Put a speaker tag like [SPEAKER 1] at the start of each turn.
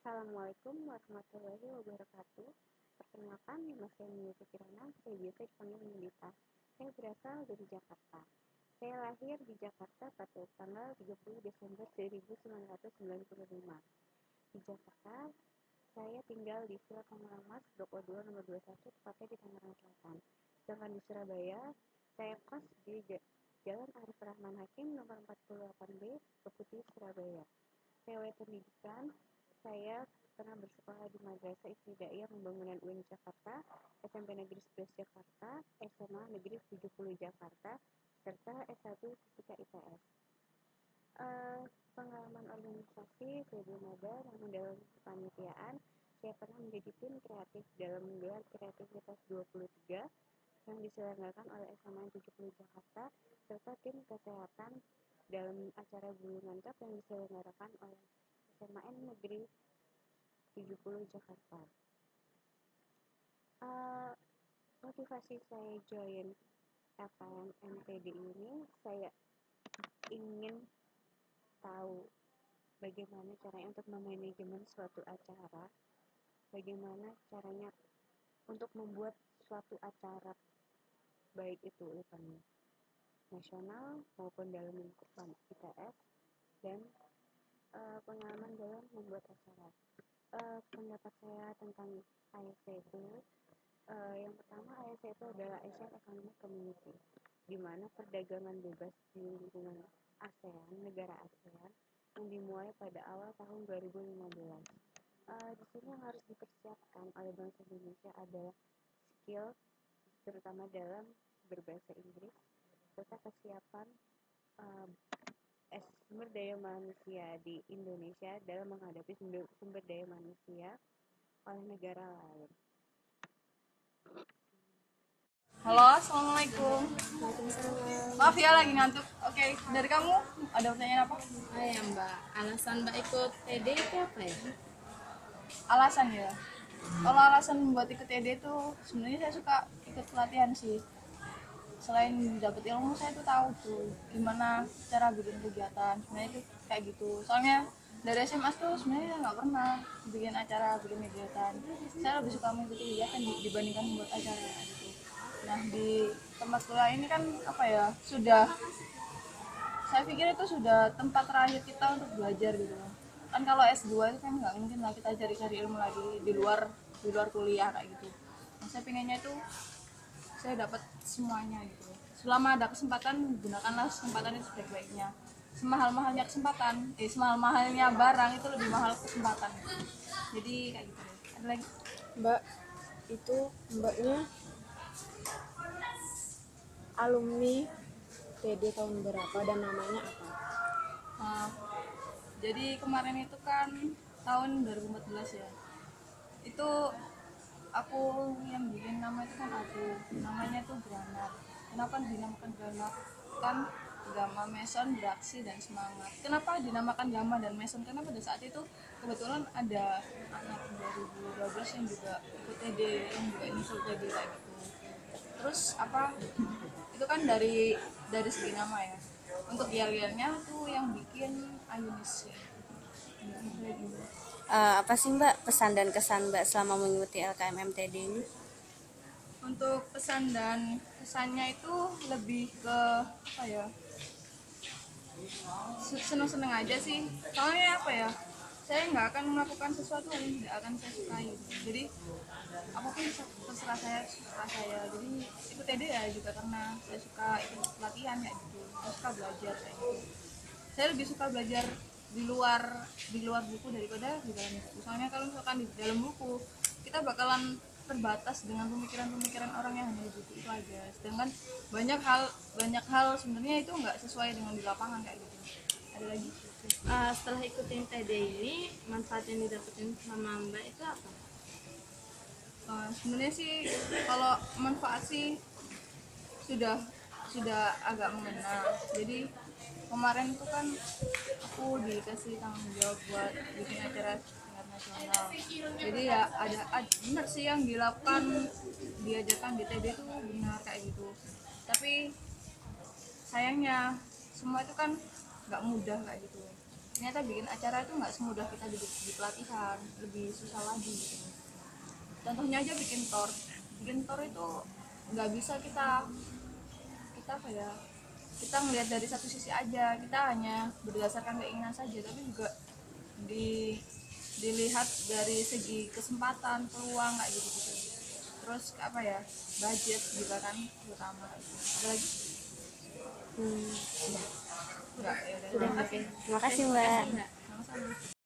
[SPEAKER 1] Assalamualaikum warahmatullahi wabarakatuh. Perkenalkan, nama saya Mia Kirana, saya biasa dipanggil Melita. Saya berasal dari Jakarta. Saya lahir di Jakarta pada tanggal 30 Desember 1995. Di Jakarta, saya tinggal di Villa Tangerang Mas, Blok O2 nomor 21, tepatnya di Tangerang Selatan. Sedangkan di Surabaya, saya kos di Jalan Arif Rahman Hakim nomor 48B, Keputih, Surabaya. Riwayat pendidikan, saya pernah bersekolah di Madrasah Ibtidaiyah Pembangunan UIN Jakarta, SMP Negeri 11 Jakarta, SMA Negeri 70 Jakarta, serta S1 Fisika IPS. Pengalaman organisasi saya belum ada, namun dalam kepanitiaan saya pernah menjadi tim kreatif dalam menggelar kreativitas 23 yang diselenggarakan oleh SMA 70 Jakarta, serta tim kesehatan dalam acara Bulungan Cup yang diselenggarakan oleh SMAN Negeri 70 Jakarta. Motivasi saya join LKM MTD ini, saya ingin tahu bagaimana caranya untuk memanajemen suatu acara, bagaimana caranya untuk membuat suatu acara, baik itu event nasional maupun dalam lingkup ITS, dan pengalaman dalam membuat acara. Pendapat saya tentang ASC itu, yang pertama, ASC itu adalah Asian Economic Community, di mana perdagangan bebas di lingkungan ASEAN, negara ASEAN, yang dimulai pada awal tahun 2015. Di sini yang harus dipersiapkan oleh bangsa Indonesia adalah skill, terutama dalam berbahasa Inggris, serta kesiapan sumber daya manusia di Indonesia dalam menghadapi sumber daya manusia oleh negara lain.
[SPEAKER 2] Halo, assalamualaikum. Maaf ya, lagi ngantuk. Oke, dari kamu ada pertanyaan apa?
[SPEAKER 3] Ya Mbak, alasan Mbak ikut TD itu apa ya?
[SPEAKER 2] Alasan ya. Kalau alasan buat ikut TD itu sebenarnya saya suka ikut pelatihan sih. Selain dapat ilmu, saya tuh tahu tuh gimana cara bikin kegiatan. Sebenarnya itu kayak gitu. Soalnya dari SMA tuh sebenarnya nggak pernah bikin acara, bikin kegiatan. Saya lebih suka mengikuti kegiatan dibandingkan membuat acara gitu. Nah, di tempat kuliah ini kan apa ya, saya pikir itu sudah tempat terakhir kita untuk belajar gitu kan. Kalau S2 itu kan nggak mungkin lah kita cari-cari ilmu lagi di luar kuliah kayak gitu. Nah, saya pengennya itu saya dapat semuanya gitu. Selama ada kesempatan, gunakanlah kesempatan itu sebaik-baiknya. Semahal-mahalnya barang itu lebih mahal kesempatan gitu. Jadi kayak gitu. Ada lagi?
[SPEAKER 3] Mbak, itu Mbaknya alumni TD tahun berapa dan namanya apa?
[SPEAKER 2] Nah, jadi kemarin itu kan tahun 2014 ya. Itu aku yang bikin nama itu kan namanya itu Granat. Kenapa dinamakan Granat? Kan Gamma, Meson, Beraksi, dan Semangat. Kenapa dinamakan Gamma dan Meson? Karena pada saat itu kebetulan ada anak 2012 yang juga ikut TD, yang juga inisial TD kayak gitu. Terus apa, itu kan dari segi nama ya. Untuk yel-yelnya tuh yang bikin Ayunis ya.
[SPEAKER 1] Apa sih Mbak pesan dan kesan Mbak selama mengikuti LKM MTD ini?
[SPEAKER 2] Untuk pesan dan kesannya itu lebih ke apa ya, seneng-seneng aja sih. Soalnya apa ya, saya nggak akan melakukan sesuatu yang tidak akan saya sukai. Jadi apapun terserah saya. Jadi ikut TD ya juga karena saya suka ikut pelatihan kayak gitu. Saya suka belajar kayak gitu. Saya lebih suka belajar di luar buku daripada di dalam buku. Soalnya kalau misalkan di dalam buku kita bakalan terbatas dengan pemikiran-pemikiran orang yang hanya di buku itu aja. Sedangkan banyak hal sebenarnya itu nggak sesuai dengan di lapangan kayak gitu. Ada lagi?
[SPEAKER 3] Setelah ikutin TD ini, manfaat yang didapetin sama Mbak itu apa?
[SPEAKER 2] Sebenarnya sih kalau manfaat sih sudah agak mengena. Jadi kemarin itu kan aku dikasih tanggung jawab buat bikin acara tingkat nasional. Jadi ya ada benar sih yang diajarkan di TD itu benar kayak gitu. Tapi sayangnya semua itu kan nggak mudah kayak gitu. ternyata bikin acara itu nggak semudah kita di pelatihan, lebih susah lagi gitu. Contohnya aja bikin tor itu nggak bisa kita apa ya, kita ngelihat dari satu sisi aja, kita hanya berdasarkan keinginan saja, tapi juga dilihat dari segi kesempatan, peluang kayak gitu gitu. Terus apa ya, budget juga kan terutama. Ada lagi?
[SPEAKER 1] Hmm,
[SPEAKER 2] Enggak, ya udah.
[SPEAKER 1] sudah, oke. Terima kasih, Mbak.
[SPEAKER 2] Sama-sama.